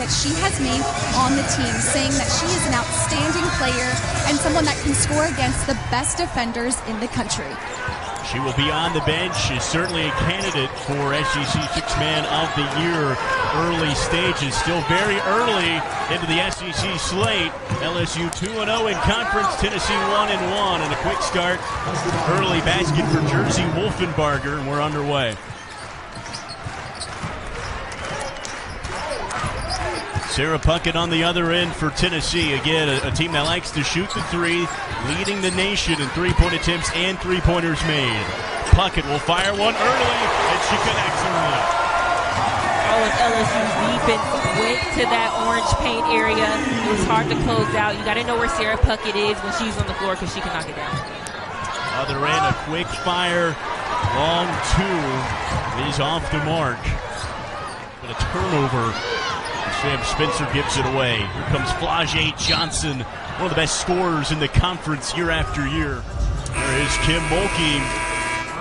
that she has made on the team, saying that she is an outstanding player and someone that can score against the best defenders in the country. She will be on the bench. She's certainly a candidate for SEC Six-Man of the Year early stages. Still very early into the SEC slate. LSU 2-0 in conference, Tennessee 1-1, and a quick start. Early basket for Jersey Wolfenbarger, and we're underway. Sarah Puckett on the other end for Tennessee. Again, a team that likes to shoot the three, leading the nation in three-point attempts and three-pointers made. Puckett will fire one early, and she connects early. Oh, and LSU's defense went to that orange paint area. It was hard to close out. You got to know where Sarah Puckett is when she's on the floor because she can knock it down. Other end, a quick fire. Long two is off the mark. But a turnover. Sam Spencer gives it away. Here comes Flau'jae Johnson, one of the best scorers in the conference year after year. There is Kim Mulkey.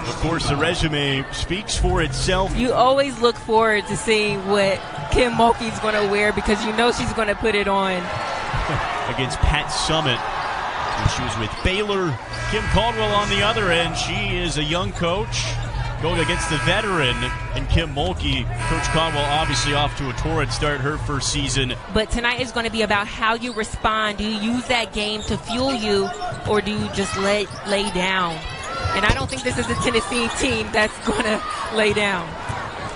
Of course, the resume speaks for itself. You always look forward to seeing what Kim Mulkey's going to wear because you know she's going to put it on. Against Pat Summitt, when she was with Baylor. Kim Caldwell on the other end. She is a young coach going against the veteran and Kim Mulkey. Coach Caldwell obviously off to a torrid start her first season. But tonight is going to be about how you respond. Do you use that game to fuel you, or do you just lay down? And I don't think this is a Tennessee team that's going to lay down.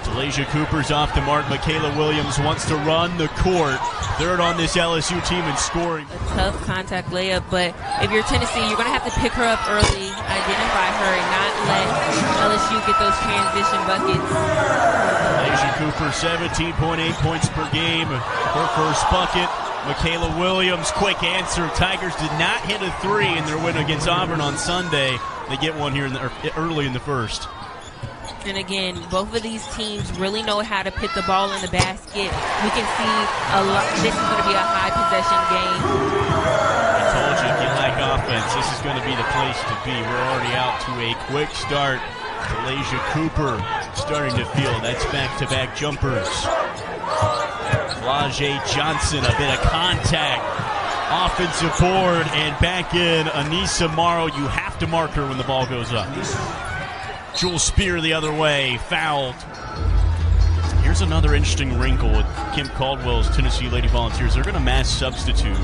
De'Lasia Cooper's off the mark. Michaela Williams wants to run the court. Third on this LSU team in scoring. A tough contact layup, but if you're Tennessee, you're going to have to pick her up early, identify her, and not let LSU get those transition buckets. De'Lasia Cooper, 17.8 points per game. Her first bucket. Michaela Williams, quick answer. Tigers did not hit a three in their win against Auburn on Sunday. They get one here early in the first. And again, both of these teams really know how to put the ball in the basket. We can see a lot. This is going to be a high possession game. I told you, if you like offense, this is going to be the place to be. We're already out to a quick start. De'Lasia Cooper starting to feel that's back-to-back jumpers. Flau'jae Johnson, a bit of contact. Offensive board and back in. Aneesah Morrow, you have to mark her when the ball goes up. Jewel Spear the other way, fouled. Here's another interesting wrinkle with Kim Caldwell's Tennessee Lady Volunteers. They're going to mass substitute.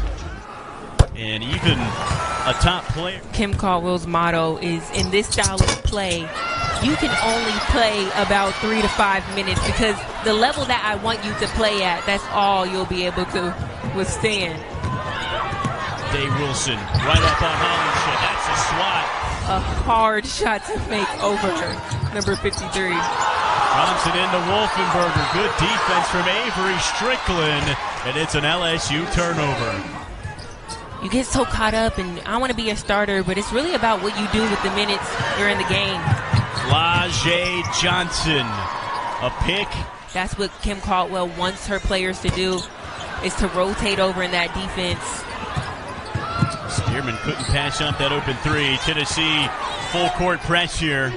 And even a top player. Kim Caldwell's motto is, in this style of play, you can only play about 3 to 5 minutes because the level that I want you to play at, that's all you'll be able to withstand. Day Wilson, right up on Hollingshead. That's a swat. A hard shot to make over number 53. Johnson into Wolfenbarger. Good defense from Avery Strickland, and it's an LSU turnover. You get so caught up, and I want to be a starter, but it's really about what you do with the minutes during the game. Flau'jae Johnson, a pick. That's what Kim Caldwell wants her players to do, is to rotate over in that defense. Spearman couldn't pass up that open three. Tennessee full court press here.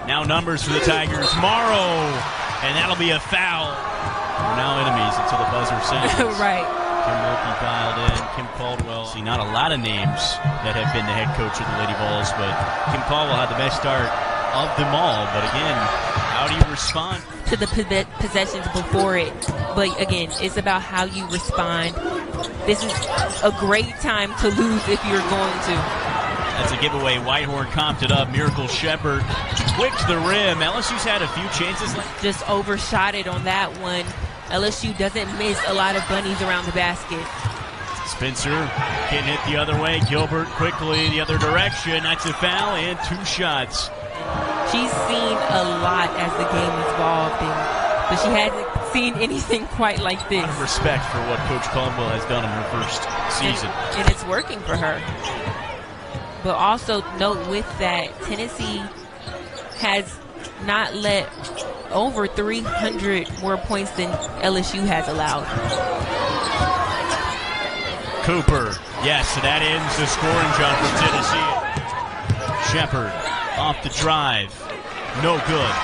Now numbers for the Tigers. Morrow, and that'll be a foul. We're now enemies until the buzzer sounds. Right. Kim Mulkey dialed in. Kim Caldwell. See, not a lot of names that have been the head coach of the Lady Vols, but Kim Caldwell had the best start of them all. But again, how do you respond to the possessions before it? But again, it's about how you respond. This is a great time to lose if you're going to. That's a giveaway. Whitehorn comped it up. Miracle Shepard quick to the rim. LSU's had a few chances. Just overshot it on that one. LSU doesn't miss a lot of bunnies around the basket. Spencer can hit the other way. Gilbert quickly the other direction. That's a foul and 2 shots. She's seen a lot as the game evolved, but she hasn't seen anything quite like this. A lot of respect for what Coach Caldwell has done in her first season. And it's working for her. But also note with that, Tennessee has not let over 300 more points than LSU has allowed. Cooper, yes, that ends the scoring jump for Tennessee. Shepard off the drive, no good.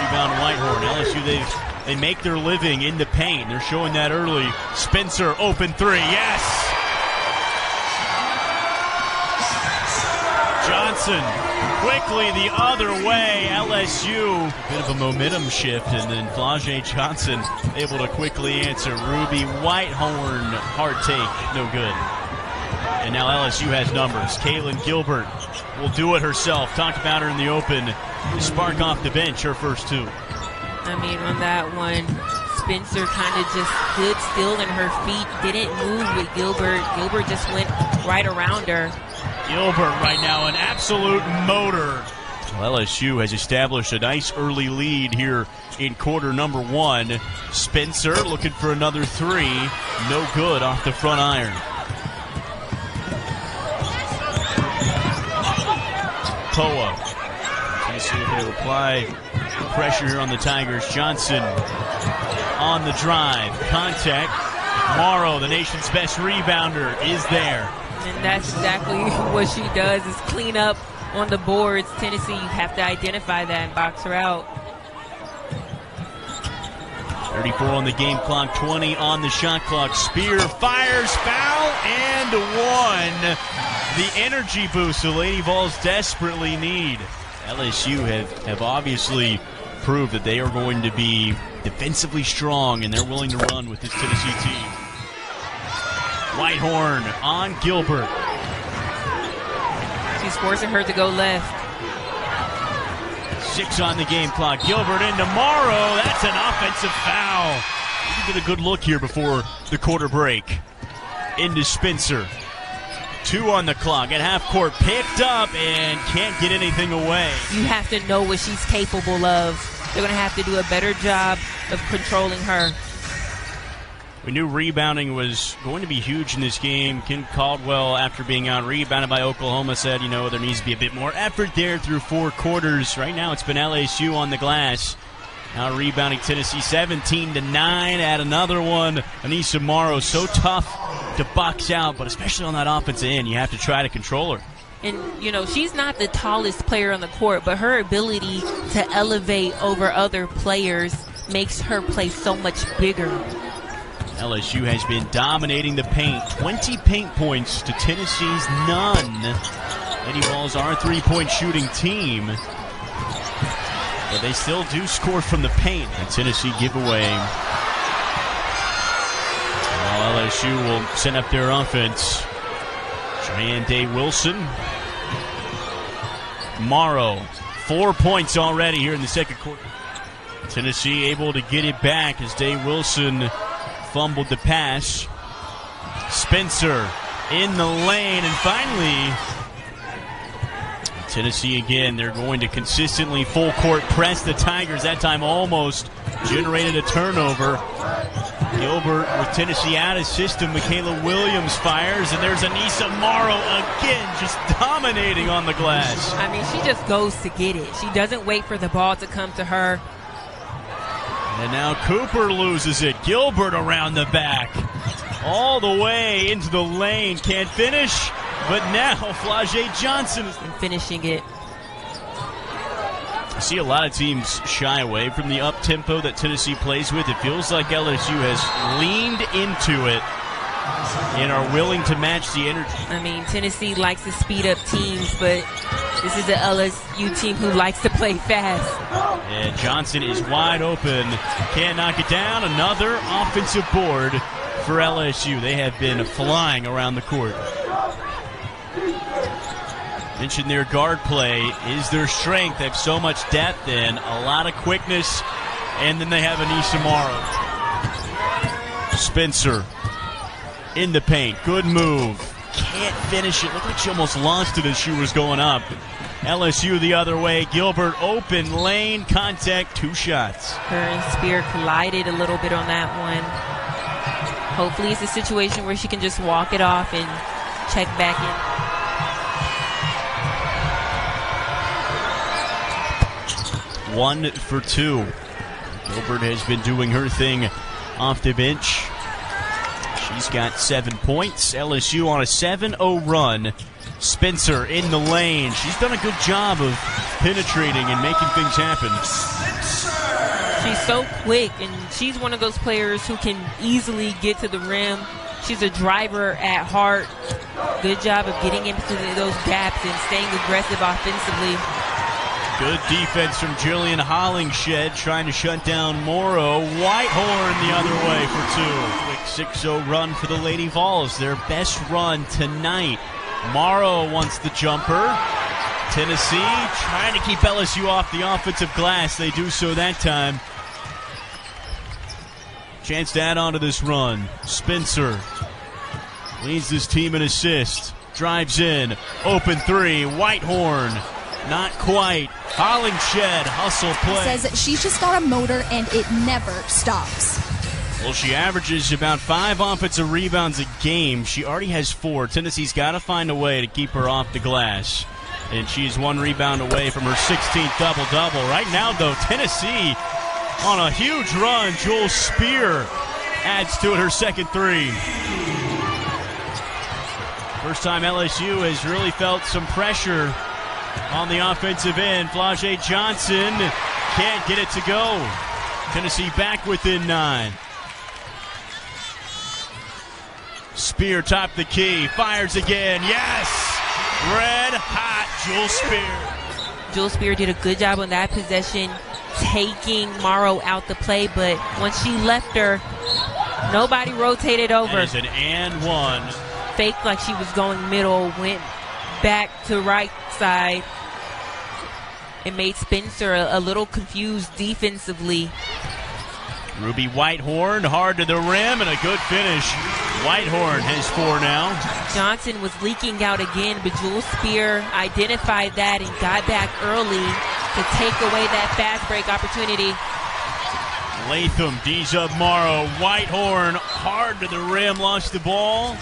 Rebound Whitehorn. LSU, they've They make their living in the paint. They're showing that early. Spencer, open three. Yes! Johnson quickly the other way. LSU, a bit of a momentum shift, and then Flau'jae Johnson able to quickly answer. Ruby Whitehorn, hard take, no good. And now LSU has numbers. Kailyn Gilbert will do it herself. Talked about her in the open. To spark off the bench, her first two. I mean, on that one, Spencer kind of just stood still in her feet, didn't move with Gilbert. Gilbert just went right around her. Gilbert right now, an absolute motor. Well, LSU has established a nice early lead here in quarter number one. Spencer looking for another three. No good off the front iron. Poa. Tennessee will apply pressure here on the Tigers. Johnson on the drive. Contact. Morrow, the nation's best rebounder, is there. And that's exactly what she does, is clean up on the boards. Tennessee, you have to identify that and box her out. 34 on the game clock, 20 on the shot clock. Spear fires, foul, and one. The energy boost the Lady Vols desperately need. LSU have obviously proved that they are going to be defensively strong, and they're willing to run with this Tennessee team. Whitehorn on Gilbert. She's forcing her to go left. 6 on the game clock. Gilbert into Morrow. That's an offensive foul. You get a good look here before the quarter break. Into Spencer. 2 on the clock at half court. Picked up and can't get anything away. You have to know what she's capable of. They're going to have to do a better job of controlling her. We knew rebounding was going to be huge in this game. Kim Caldwell, after being out rebounded by Oklahoma, said, there needs to be a bit more effort there through 4 quarters. Right now it's been LSU on the glass. Now rebounding Tennessee 17-9. Add another one. Aneesah Morrow, so tough to box out, but especially on that offensive end, you have to try to control her. And, she's not the tallest player on the court, but her ability to elevate over other players makes her play so much bigger. LSU has been dominating the paint. 20 paint points to Tennessee's none. Lady Vols are a 3-point shooting team, but they still do score from the paint. And Tennessee giveaway. Well, LSU will send up their offense. Cheyenne Day Wilson. Morrow, 4 points already here in the second quarter. Tennessee able to get it back as Day Wilson fumbled the pass. Spencer in the lane, and finally Tennessee again. They're going to consistently full court press the Tigers. That time almost generated a turnover. Gilbert with Tennessee out of system. Michaela Williams fires, and there's Aneesah Morrow again, just dominating on the glass. I mean, she just goes to get it. She doesn't wait for the ball to come to her. And now Cooper loses it. Gilbert around the back. All the way into the lane. Can't finish. But now Flau'jae Johnson is finishing it. I see a lot of teams shy away from the up-tempo that Tennessee plays with. It feels like LSU has leaned into it and are willing to match the energy. I mean, Tennessee likes to speed up teams, but this is an LSU team who likes to play fast. And Johnson is wide open. Can't knock it down. Another offensive board for LSU. They have been flying around the court. Mentioned their guard play is their strength. They have so much depth and a lot of quickness. And then they have Aneesah Morrow. Spencer in the paint. Good move. Can't finish it. Looked like she almost launched it as she was going up. LSU the other way. Gilbert open lane. Contact. 2 shots. Her and Spear collided a little bit on that one. Hopefully it's a situation where she can just walk it off and check back in. One for 2. Gilbert has been doing her thing off the bench. She's got 7 points. LSU on a 7-0 run. Spencer in the lane. She's done a good job of penetrating and making things happen. She's so quick, and she's one of those players who can easily get to the rim. She's a driver at heart. Good job of getting into those gaps and staying aggressive offensively. Good defense from Jillian Hollingshed trying to shut down Morrow. Whitehorn the other way for 2. Quick 6-0 run for the Lady Vols. Their best run tonight. Morrow wants the jumper. Tennessee trying to keep LSU off the offensive glass. They do so that time. Chance to add on to this run. Spencer leads this team in assists. Drives in. Open 3. Whitehorn. Not quite. Hollingshed, hustle play. Says that she's just got a motor and it never stops. Well, she averages about 5 offensive rebounds a game. She already has 4. Tennessee's got to find a way to keep her off the glass. And she's 1 rebound away from her 16th double-double. Right now, though, Tennessee on a huge run. Jewel Spear adds to it her second 3. First time LSU has really felt some pressure on the offensive end. Flau'jae Johnson can't get it to go. Tennessee back within 9. Spear top the key. Fires again. Yes! Red hot Jewel Spear. Jewel Spear did a good job on that possession, taking Morrow out the play, but once she left her, nobody rotated over. That is an and 1. Faked like she was going middle, went back to right side, and made Spencer a little confused defensively. Ruby Whitehorn hard to the rim and a good finish. Whitehorn has 4 now. Johnson was leaking out again, but Jewel Spear identified that and got back early to take away that fast break opportunity. Latham, D's up Morrow. Whitehorn hard to the rim, lost the ball.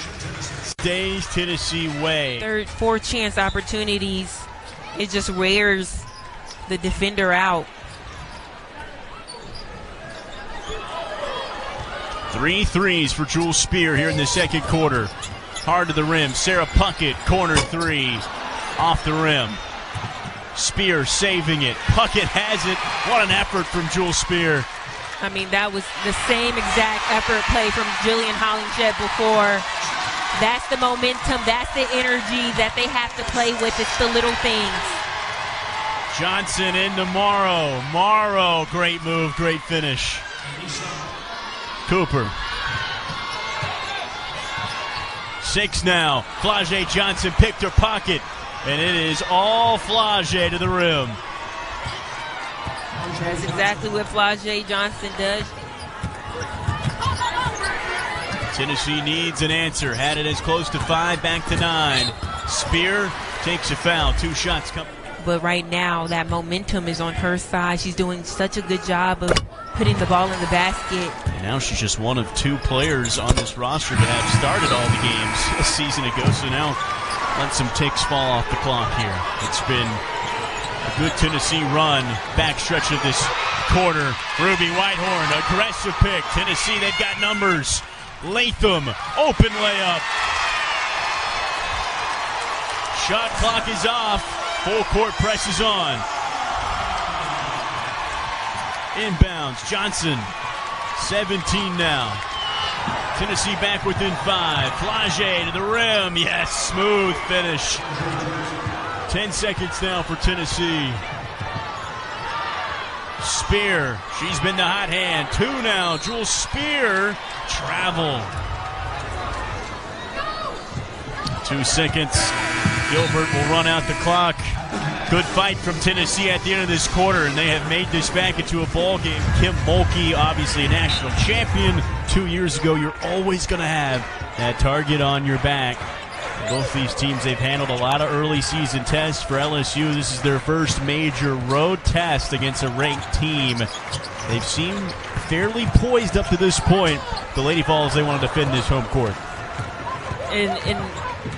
Stays Tennessee way. 3rd, 4th chance opportunities. It just wears the defender out. 3 threes for Jewel Spear here in the second quarter. Hard to the rim. Sarah Puckett, corner 3. Off the rim. Spear saving it. Puckett has it. What an effort from Jewel Spear. I mean, that was the same exact effort play from Jillian Hollingshed before. That's the momentum. That's the energy that they have to play with. It's the little things. Johnson into Morrow. Morrow, great move, great finish. Cooper. 6 now. Flau'jae Johnson picked her pocket, and it is all Flau'jae to the rim. That's exactly what Flau'jae Johnson does. Tennessee needs an answer. Had it as close to 5, back to 9. Spear takes a foul. 2 shots come. But right now, that momentum is on her side. She's doing such a good job of putting the ball in the basket. And now she's just one of 2 players on this roster to have started all the games a season ago. So now let some ticks fall off the clock here. It's been a good Tennessee run. Backstretch of this quarter. Ruby Whitehorn, aggressive pick. Tennessee, they've got numbers. Latham, open layup. Shot clock is off. Full court press is on. Inbounds, Johnson, 17 now. Tennessee back within 5. Flau'jae to the rim. Yes, smooth finish. 10 seconds now for Tennessee. Spear, she's been the hot hand. 2 now. Jewel Spear, travel. 2 seconds. Gilbert will run out the clock. Good fight from Tennessee at the end of this quarter, and they have made this back into a ball game. Kim Mulkey, obviously a national champion 2 years ago. You're always going to have that target on your back. Both these teams, they've handled a lot of early season tests. For LSU, this is their first major road test against a ranked team. They've seemed fairly poised up to this point. The Lady Vols, they want to defend this home court. And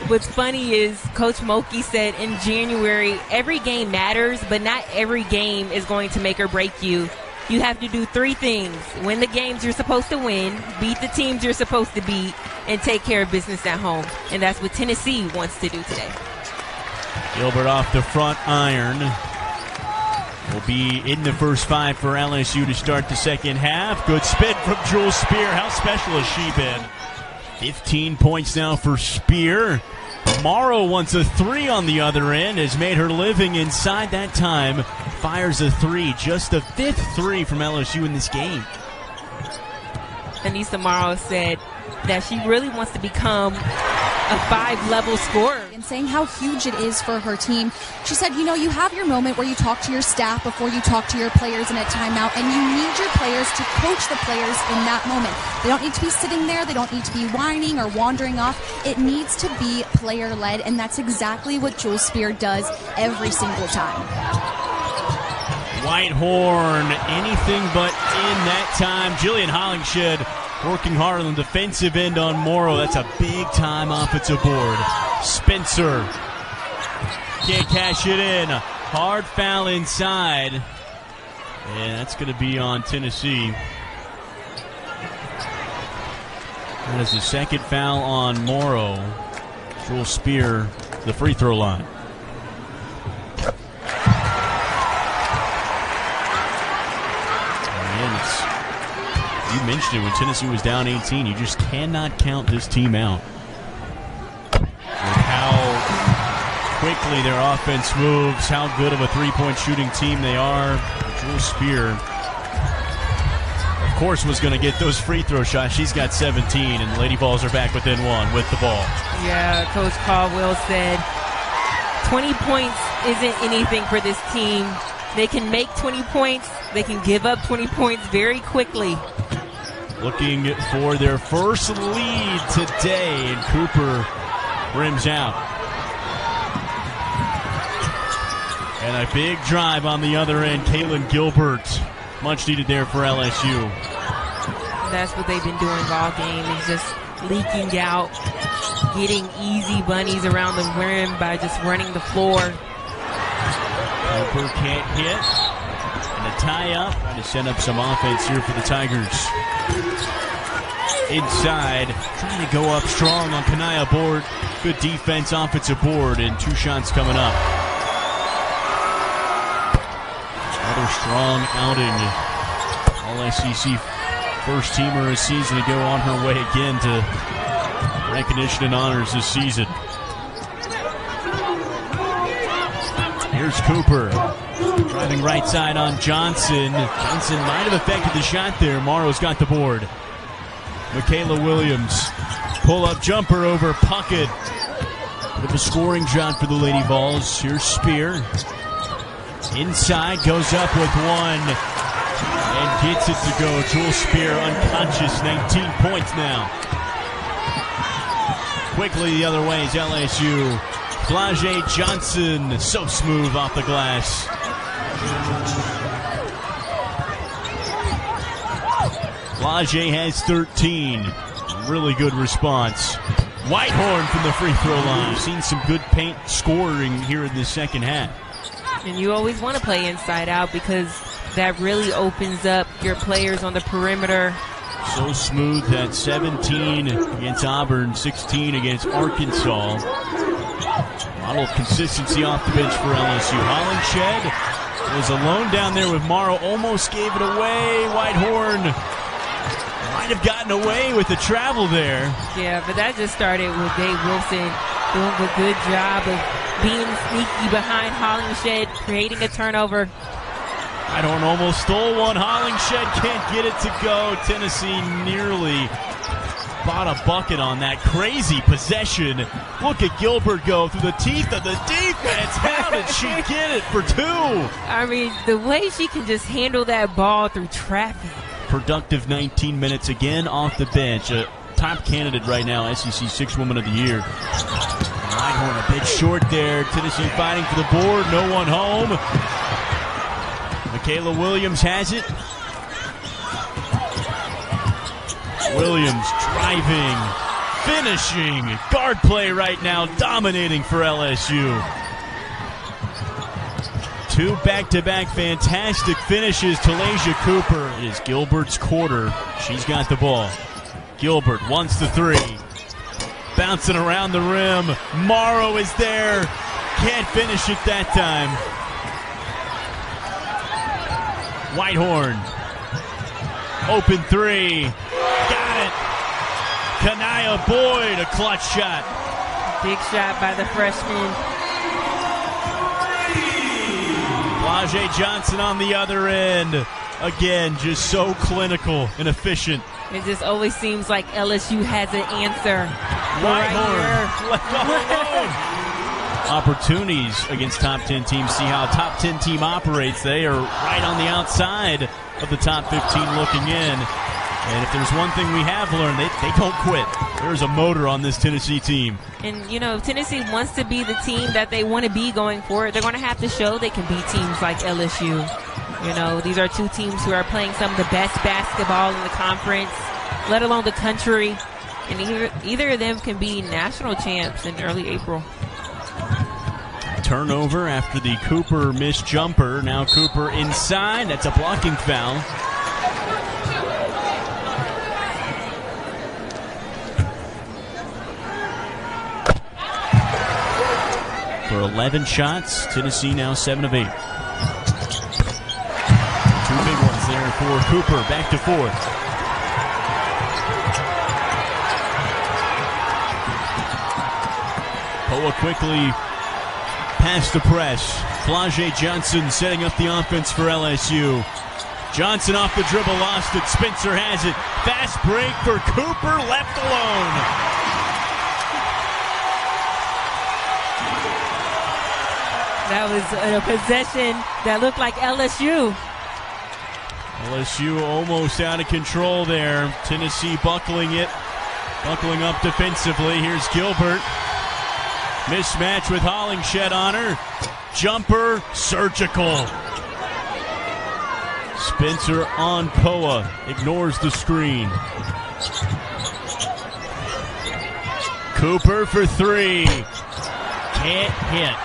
what's funny is Coach Mulkey said in January, every game matters, but not every game is going to make or break you. You have to do 3 things. Win the games you're supposed to win, beat the teams you're supposed to beat, and take care of business at home. And that's what Tennessee wants to do today. Gilbert off the front iron. will be in the first 5 for LSU to start the second half. Good spin from Jewel Spear. How special has she been? 15 points now for Spear. Morrow wants a 3 on the other end, has made her living inside that time. Fires a 3, just the 5th 3 from LSU in this game. Aneesah Morrow said that she really wants to become a 5-level scorer. And saying how huge it is for her team. She said, you know, you have your moment where you talk to your staff before you talk to your players in a timeout, and you need your players to coach the players in that moment. They don't need to be sitting there. They don't need to be whining or wandering off. It needs to be player-led, and that's exactly what Jewel Spear does every single time. Whitehorn, anything but in that time. Jillian Hollingshed working hard on the defensive end on Morrow. That's a big-time offensive board. Spencer can't cash it in. Hard foul inside. And that's going to be on Tennessee. That is the second foul on Morrow. Jewel Spear, the free throw line. You mentioned it when Tennessee was down 18. You just cannot count this team out. With how quickly their offense moves, how good of a three-point shooting team they are. Jewel Spear, of course, was going to get those free throw shots. She's got 17, and the Lady Vols are back within 1 with the ball. Yeah, Coach Caldwell said 20 points isn't anything for this team. They can make 20 points. They can give up 20 points very quickly. Looking for their first lead today, and Cooper rims out. And a big drive on the other end. Kailyn Gilbert, much needed there for LSU. That's what they've been doing all game, is just leaking out, getting easy bunnies around the rim by just running the floor. Cooper can't hit. And a tie-up, trying to set up some offense here for the Tigers. Inside, trying to go up strong on Kanaya board. Good defense, offensive board, and 2 shots coming up. Another strong outing. All-SEC first-teamer this season to go on her way again to recognition and honors this season. Here's Cooper. Driving right side on Johnson. Johnson might have affected the shot there. Morrow's got the board. Michaela Williams. Pull-up jumper over Puckett. With a scoring shot for the Lady Vols. Here's Spear. Inside, goes up with 1. And gets it to go. Jewel Spear unconscious. 19 points now. Quickly the other way is LSU. Flage Johnson, so smooth off the glass. Flage has 13. Really good response. Whitehorn from the free throw line. We've seen some good paint scoring here in the second half. And you always want to play inside out because that really opens up your players on the perimeter. So smooth that 17 against Auburn, 16 against Arkansas. A lot of consistency off the bench for LSU. Hollingshed was alone down there with Morrow. Almost gave it away. Whitehorn might have gotten away with the travel there. Yeah, but that just started with Dave Wilson doing a good job of being sneaky behind Hollingshed, creating a turnover. Whitehorn almost stole one. Hollingshed can't get it to go. Tennessee nearly bought a bucket on that crazy possession. Look at Gilbert go through the teeth of the defense. How did she get it for 2? I mean, the way she can just handle that ball through traffic. Productive 19 minutes again off the bench. A top candidate right now, SEC 6th Woman of the Year. Whitehorn a bit short there. Tennessee fighting for the board. No one home. Michaela Williams has it. Williams driving, finishing, guard play right now, dominating for LSU. 2 back-to-back fantastic finishes. Talasia Cooper. It is Gilbert's quarter. She's got the ball. Gilbert wants the 3. Bouncing around the rim. Morrow is there. Can't finish it that time. Whitehorn. Open three. Got it. Kanaya Boyd, a clutch shot. Big shot by the freshman. Flau'jae Johnson on the other end. Again, just so clinical and efficient. It just always seems like LSU has an answer. Whitehorn left all alone. Opportunities against top 10 teams. See how a top 10 team operates. They are right on the outside of the top 15 looking in. And if there's one thing we have learned, they don't quit. There's a motor on this Tennessee team. And, if Tennessee wants to be the team that they want to be going forward, they're going to have to show they can beat teams like LSU. These are two teams who are playing some of the best basketball in the conference, let alone the country. And either of them can be national champs in early April. Turnover after the Cooper missed jumper. Now Cooper inside. That's a blocking foul. For 11 shots, Tennessee now 7 of 8. Two big ones there for Cooper. Back to fourth. Poa quickly past the press. Flau'jae Johnson setting up the offense for LSU. Johnson off the dribble, lost it. Spencer has it. Fast break for Cooper, left alone. That was a possession that looked like LSU. LSU almost out of control there. Tennessee buckling up defensively. Here's Gilbert. Mismatch with Hollingshed on her. Jumper, surgical. Spencer on Poa. Ignores the screen. Cooper for three. Can't hit.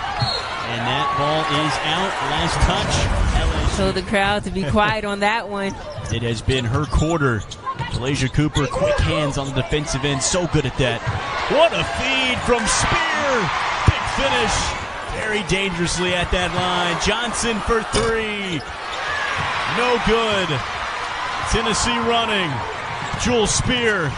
And that ball is out. Last touch. LSU. So the crowd to be quiet on that one. It has been her quarter. Jalasia Cooper, quick hands on the defensive end. So good at that. What a feed from Spear. Big finish. Very dangerously at that line. Johnson for three. No good. Tennessee running. Jewel Spear.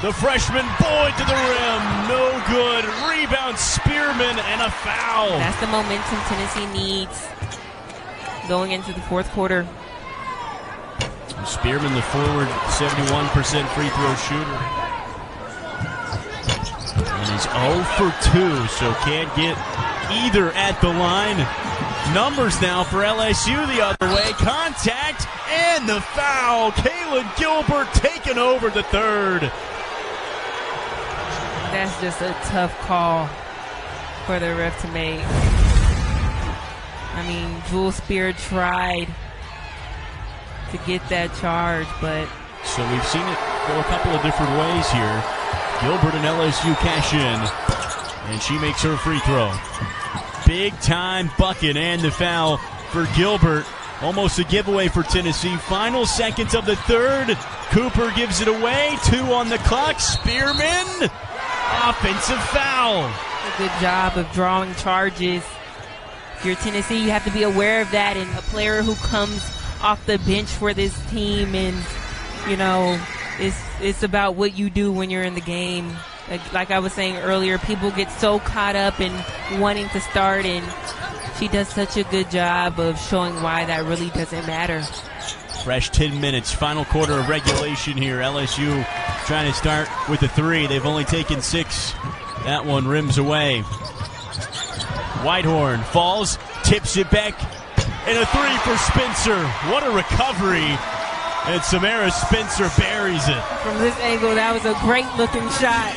The freshman Boyd to the rim. No good. Rebound Spearman and a foul. That's the momentum Tennessee needs going into the fourth quarter. Spearman, the forward, 71% free throw shooter. And he's 0 for 2, so can't get either at the line. Numbers now for LSU the other way. Contact and the foul. Kailyn Gilbert taking over the third. That's just a tough call for the ref to make. I mean, Jewel Spear tried to get that charge, but... So we've seen it go a couple of different ways here. Gilbert and LSU cash in, and she makes her free throw. Big time bucket and the foul for Gilbert. Almost a giveaway for Tennessee. Final seconds of the third. Cooper gives it away. 2 on the clock. Spearman. Offensive foul. A good job of drawing charges. If you're Tennessee, you have to be aware of that. And a player who comes off the bench for this team, and it's about what you do when you're in the game. Like I was saying earlier, people get so caught up in wanting to start, and she does such a good job of showing why that really doesn't matter. Fresh 10 minutes, final quarter of regulation here. LSU trying to start with a 3. They've only taken 6. That one rims away. Whitehorn falls, tips it back, and a 3 for Spencer. What a recovery. And Samara Spencer buries it. From this angle, that was a great-looking shot.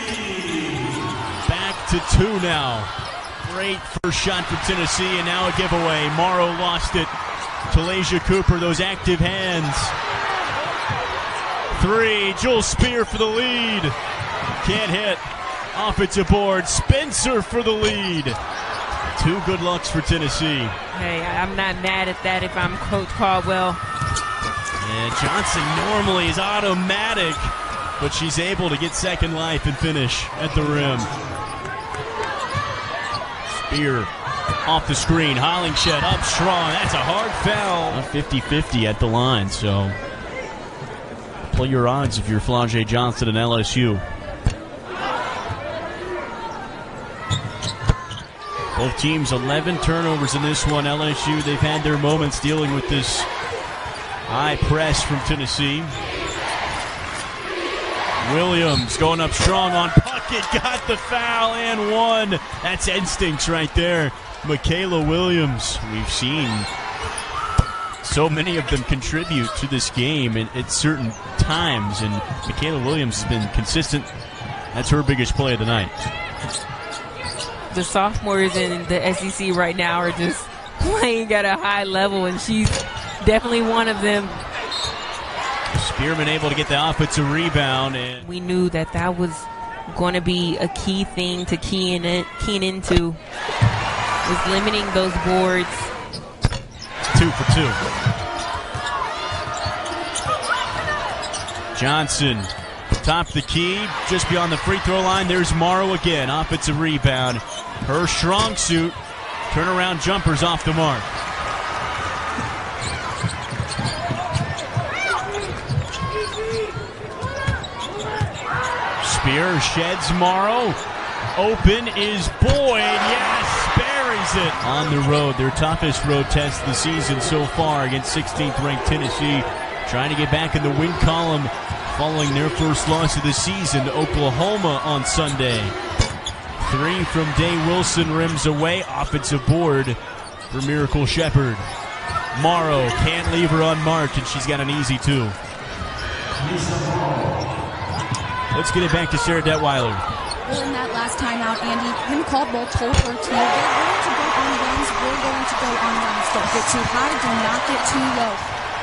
Back to 2 now. Great first shot for Tennessee, and now a giveaway. Morrow lost it. Jalasia Cooper, those active hands. 3, Jewel Spear for the lead. Can't hit. Offensive board. Spencer for the lead. 2 good looks for Tennessee. Hey, I'm not mad at that if I'm Coach Caldwell. And Johnson normally is automatic, but she's able to get second life and finish at the rim. Spear off the screen. Hollingshed up strong. That's a hard foul. 50-50 at the line, so play your odds if you're Flau'jae Johnson and LSU. Both teams 11 turnovers in this one. LSU, they've had their moments dealing with this high press from Tennessee. Williams going up strong on Puckett, got the foul and one. That's instincts right there. Michaela Williams, we've seen so many of them contribute to this game at certain times, and Michaela Williams has been consistent. That's her biggest play of the night. The sophomores in the SEC right now are just playing at a high level, and she's definitely one of them. Spearman able to get the offensive rebound, and we knew that that was going to be a key thing to key into, was limiting those boards. 2 for 2. Johnson, top the key, just beyond the free throw line. There's Morrow again, offensive rebound. Her strong suit, turnaround jumpers off the mark. Spear sheds Morrow. Open is Boyd. Yes, buries it. On the road, their toughest road test of the season so far against 16th ranked Tennessee. Trying to get back in the win column following their first loss of the season to Oklahoma on Sunday. 3 from Day Wilson, rims away. Offensive board for Miracle Shepherd. Morrow can't leave her unmarked, and she's got an easy 2. Let's get it back to Sarah Detweiler. Well, in that last timeout, Andy, Kim Caldwell told her team, we're going to go on runs, we're going to go on runs. Don't get too high, do not get too low.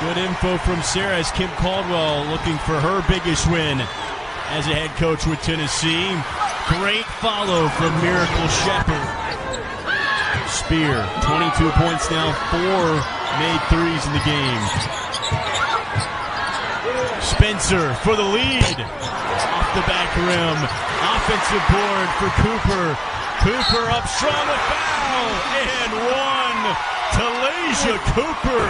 Good info from Sarah as Kim Caldwell looking for her biggest win as a head coach with Tennessee. Great follow from Miracle Shepherd. Spear, 22 points now, 4 made threes in the game. Spencer for the lead. Off the back rim. Offensive board for Cooper. Cooper up strong, a foul. And one. Talasia Cooper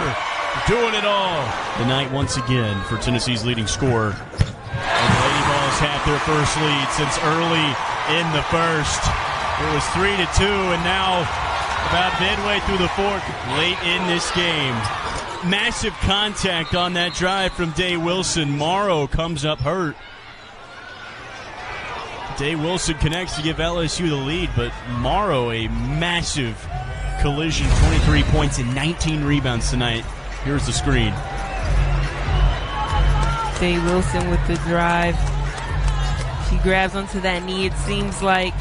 doing it all. The night once again for Tennessee's leading scorer. And the Lady Vols have their first lead since early in the first. It was 3-2, and now about midway through the fourth, late in this game. Massive contact on that drive from Day Wilson. Morrow comes up hurt. Day Wilson connects to give LSU the lead, but Morrow a massive collision, 23 points and 19 rebounds tonight. Here's the screen. Day Wilson with the drive. She grabs onto that knee. It seems like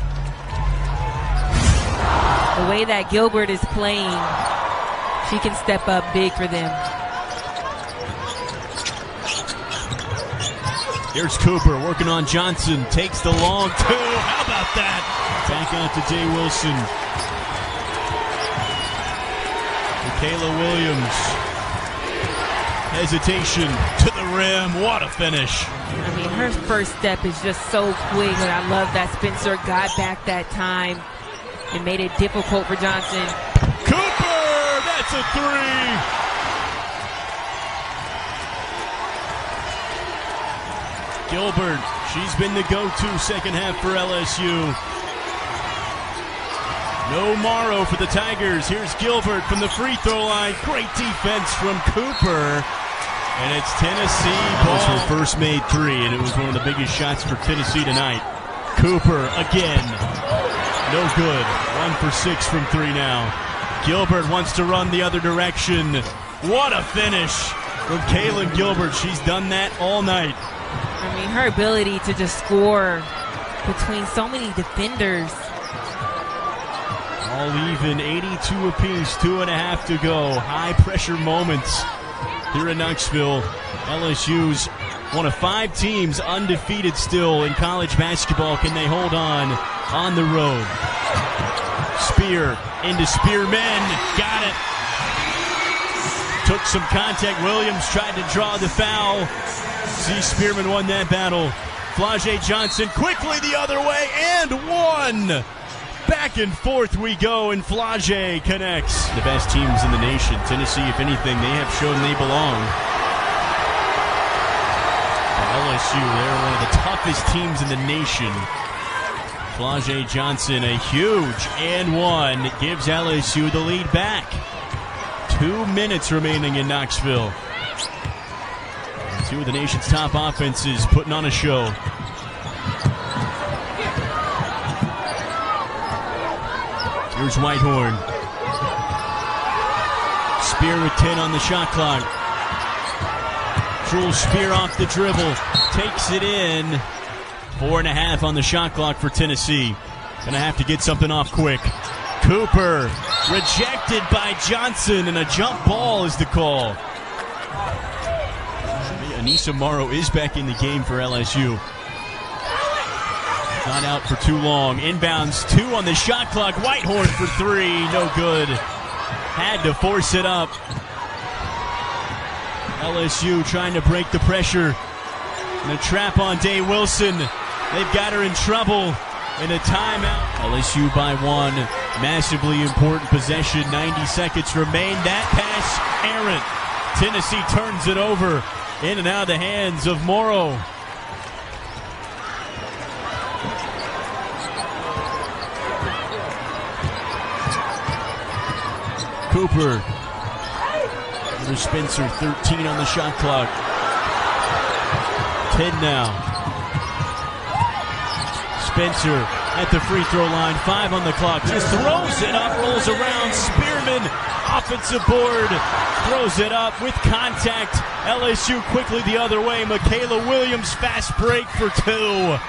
the way that Gilbert is playing, she can step up big for them. Here's Cooper working on Johnson. Takes the long 2. How about that? Back out to Day Wilson. Michaela Williams. Hesitation to the rim. What a finish. I mean, her first step is just so quick, and I love that Spencer got back that time and made it difficult for Johnson. Cooper! That's a 3. Gilbert, she's been the go-to second half for LSU. No Morrow for the Tigers. Here's Gilbert from the free throw line. Great defense from Cooper. And it's Tennessee ball. That was her first made 3, and it was one of the biggest shots for Tennessee tonight. Cooper again. No good. 1 for 6 from 3 now. Gilbert wants to run the other direction. What a finish from Kailyn Gilbert. She's done that all night. I mean, her ability to just score between so many defenders. All even, 82 apiece, 2.5 to go. High pressure moments here in Knoxville. LSU's one of 5 teams undefeated still in college basketball. Can they hold on the road? Spear into Spearman. Got it. Took some contact. Williams tried to draw the foul. See, Spearman won that battle. Flau'jae Johnson quickly the other way and one. Back Back and forth we go, and Flage connects. The best teams in the nation. Tennessee, if anything, they have shown they belong. LSU, they're one of the toughest teams in the nation. Flage Johnson, a huge and one, gives LSU the lead back. 2 minutes remaining in Knoxville. Two of the nation's top offenses putting on a show. Here's Whitehorn. Spear with 10 on the shot clock. Jewel Spear off the dribble. Takes it in. 4.5 on the shot clock for Tennessee. Gonna have to get something off quick. Cooper rejected by Johnson, and a jump ball is the call. Aneesah Morrow is back in the game for LSU. Not out for too long. Inbounds, 2 on the shot clock. Whitehorn for 3, no good. Had to force it up. LSU trying to break the pressure. And a trap on Day Wilson. They've got her in trouble. In a timeout. LSU by 1. Massively important possession. 90 seconds remain. That pass errant. Tennessee turns it over. In and out of the hands of Morrow. Cooper. Here's Spencer, 13 on the shot clock. 10 now. Spencer at the free throw line, 5 on the clock. Just throws it up, rolls around. Spearman, offensive board, throws it up with contact. LSU quickly the other way. Michaela Williams, fast break for 2.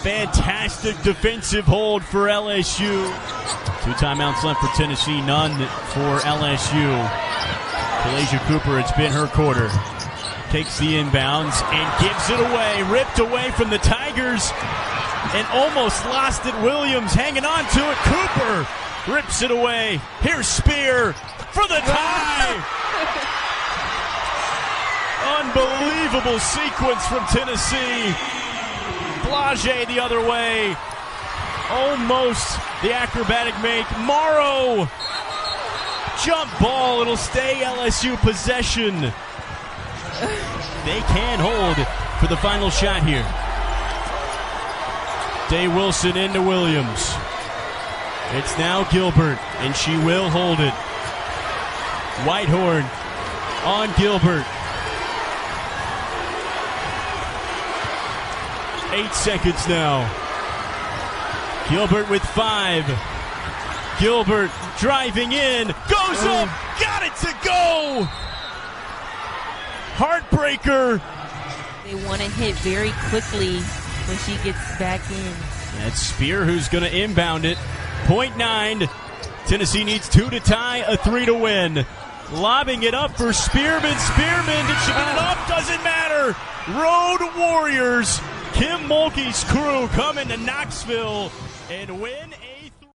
Fantastic defensive hold for LSU. 2 timeouts left for Tennessee, none for LSU. Kalasia Cooper, it's been her quarter. Takes the inbounds and gives it away. Ripped away from the Tigers and almost lost it. Williams hanging on to it. Cooper rips it away. Here's Spear for the tie. Unbelievable sequence from Tennessee. Flage the other way. Almost the acrobatic make. Morrow. Jump ball. It'll stay LSU possession. They can hold for the final shot here. Day Wilson into Williams. It's now Gilbert, and she will hold it. Whitehorn on Gilbert. 8 seconds now. Gilbert with 5. Gilbert driving in. Goes up. Got it to go. Heartbreaker. They want to hit very quickly when she gets back in. That's Spear who's going to inbound it. 0.9. Tennessee needs 2 to tie, a 3 to win. Lobbing it up for Spearman. Spearman, did she get it up? Doesn't matter. Road Warriors. Kim Mulkey's crew coming to Knoxville and win.